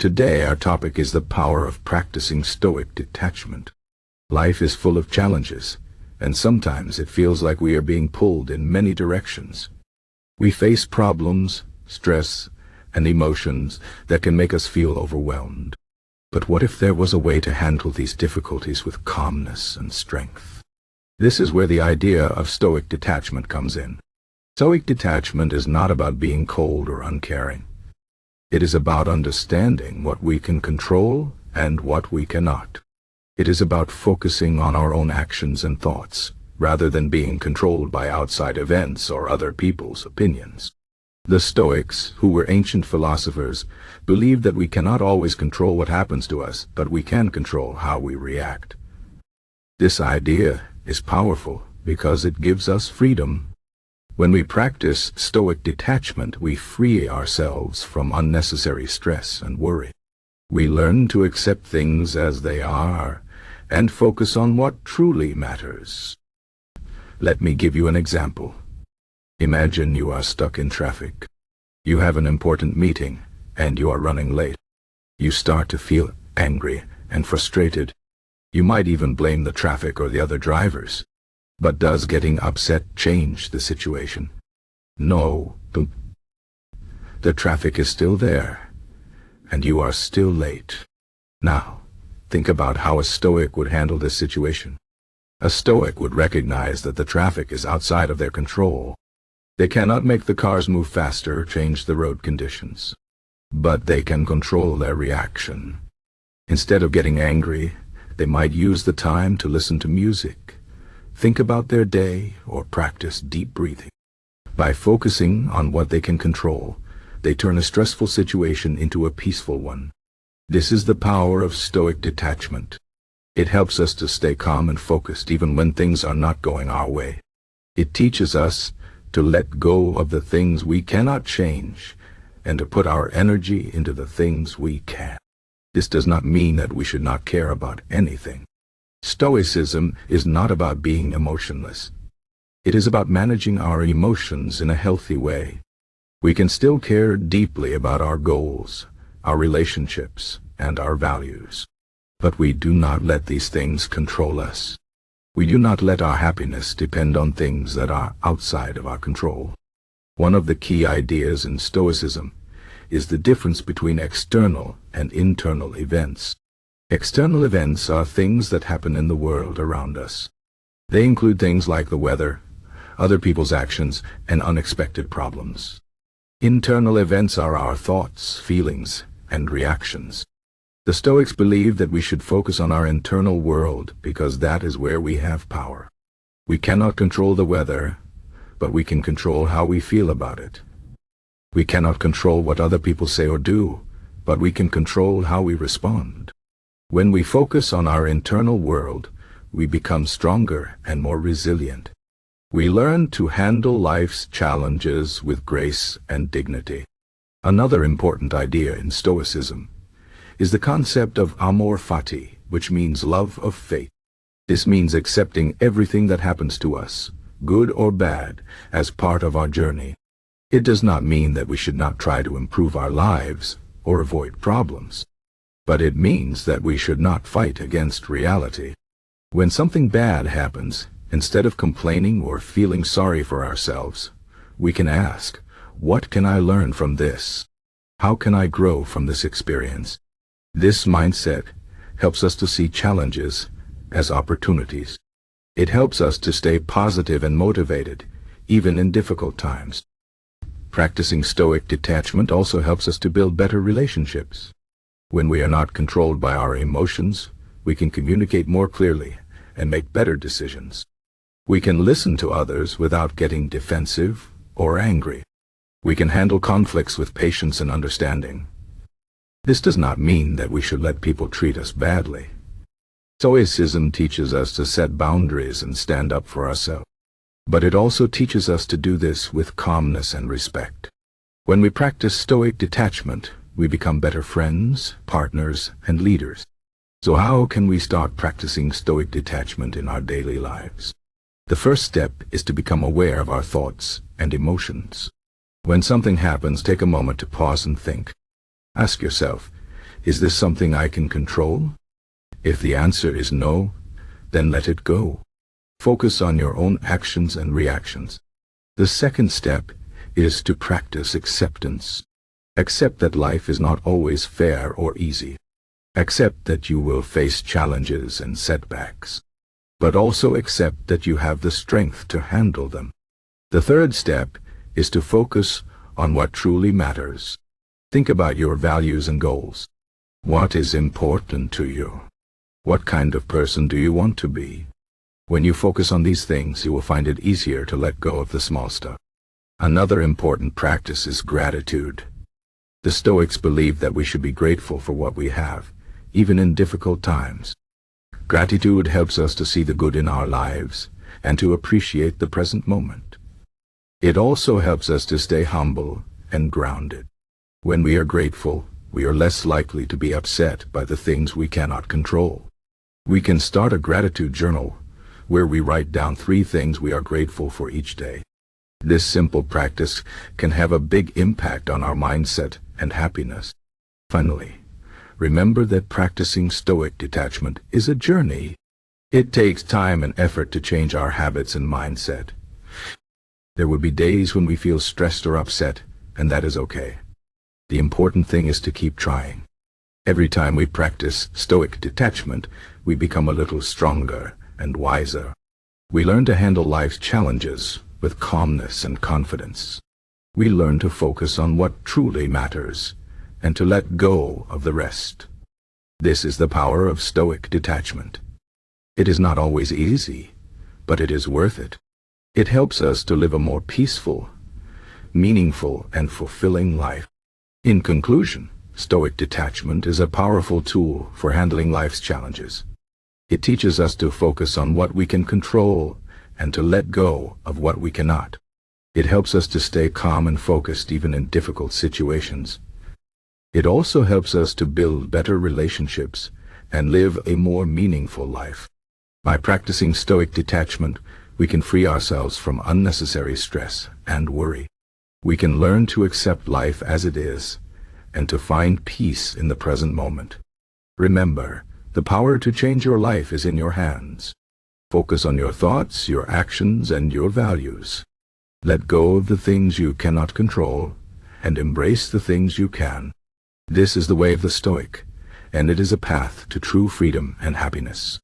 Today our topic is the power of practicing Stoic detachment. Life is full of challenges, and sometimes it feels like we are being pulled in many directions. We face problems, stress, and emotions that can make us feel overwhelmed. But what if there was a way to handle these difficulties with calmness and strength? This is where the idea of Stoic detachment comes in. Stoic detachment is not about being cold or uncaring. It is about understanding what we can control and what we cannot. It is about focusing on our own actions and thoughts, rather than being controlled by outside events or other people's opinions. The Stoics, who were ancient philosophers, believed that we cannot always control what happens to us, but we can control how we react. This idea is powerful because it gives us freedom. When we practice Stoic detachment, we free ourselves from unnecessary stress and worry. We learn to accept things as they are and focus on what truly matters. Let me give you an example. Imagine you are stuck in traffic. You have an important meeting and you are running late. You start to feel angry and frustrated. You might even blame the traffic or the other drivers. But does getting upset change the situation? No. The traffic is still there, and you are still late. Now, think about how a Stoic would handle this situation. A Stoic would recognize that the traffic is outside of their control. They cannot make the cars move faster or change the road conditions. But they can control their reaction. Instead of getting angry, they might use the time to listen to music, think about their day, or practice deep breathing. By focusing on what they can control, they turn a stressful situation into a peaceful one. This is the power of Stoic detachment. It helps us to stay calm and focused even when things are not going our way. It teaches us to let go of the things we cannot change and to put our energy into the things we can. This does not mean that we should not care about anything. Stoicism is not about being emotionless. It is about managing our emotions in a healthy way. We can still care deeply about our goals, our relationships, and our values. But we do not let these things control us. We do not let our happiness depend on things that are outside of our control. One of the key ideas in Stoicism is the difference between external and internal events. External events are things that happen in the world around us. They include things like the weather, other people's actions, and unexpected problems. Internal events are our thoughts, feelings, and reactions. The Stoics believe that we should focus on our internal world because that is where we have power. We cannot control the weather, but we can control how we feel about it. We cannot control what other people say or do, but we can control how we respond. When we focus on our internal world, we become stronger and more resilient. We learn to handle life's challenges with grace and dignity. Another important idea in Stoicism is the concept of Amor fati, which means love of fate. This means accepting everything that happens to us, good or bad, as part of our journey. It does not mean that we should not try to improve our lives or avoid problems. But it means that we should not fight against reality. When something bad happens, instead of complaining or feeling sorry for ourselves, we can ask, what can I learn from this? How can I grow from this experience? This mindset helps us to see challenges as opportunities. It helps us to stay positive and motivated, even in difficult times. Practicing Stoic detachment also helps us to build better relationships. When we are not controlled by our emotions, we can communicate more clearly and make better decisions. We can listen to others without getting defensive or angry. We can handle conflicts with patience and understanding. This does not mean that we should let people treat us badly. Stoicism teaches us to set boundaries and stand up for ourselves. But it also teaches us to do this with calmness and respect. When we practice Stoic detachment, we become better friends, partners, and leaders. So how can we start practicing Stoic detachment in our daily lives? The first step is to become aware of our thoughts and emotions. When something happens, take a moment to pause and think. Ask yourself, Is this something I can control? If the answer is no, then let it go. Focus on your own actions and reactions. The second step is to practice acceptance. Accept that life is not always fair or easy. Accept that you will face challenges and setbacks. But also accept that you have the strength to handle them. The third step is to focus on what truly matters. Think about your values and goals. What is important to you? What kind of person do you want to be? When you focus on these things, you will find it easier to let go of the small stuff. Another important practice is gratitude. The Stoics believe that we should be grateful for what we have, even in difficult times. Gratitude helps us to see the good in our lives and to appreciate the present moment. It also helps us to stay humble and grounded. When we are grateful, we are less likely to be upset by the things we cannot control. We can start a gratitude journal where we write down 3 things we are grateful for each day. This simple practice can have a big impact on our mindset and happiness. Finally, remember that practicing Stoic detachment is a journey. It takes time and effort to change our habits and mindset. There will be days when we feel stressed or upset, and that is okay. The important thing is to keep trying. Every time we practice Stoic detachment, we become a little stronger and wiser. We learn to handle life's challenges with calmness and confidence. We learn to focus on what truly matters and to let go of the rest. This is the power of Stoic detachment. It is not always easy, but it is worth it. It helps us to live a more peaceful, meaningful, and fulfilling life. In conclusion, Stoic detachment is a powerful tool for handling life's challenges. It teaches us to focus on what we can control and to let go of what we cannot. It helps us to stay calm and focused even in difficult situations. It also helps us to build better relationships and live a more meaningful life. By practicing Stoic detachment, we can free ourselves from unnecessary stress and worry. We can learn to accept life as it is and to find peace in the present moment. Remember, the power to change your life is in your hands. Focus on your thoughts, your actions, and your values. Let go of the things you cannot control and embrace the things you can. This is the way of the Stoic, and it is a path to true freedom and happiness.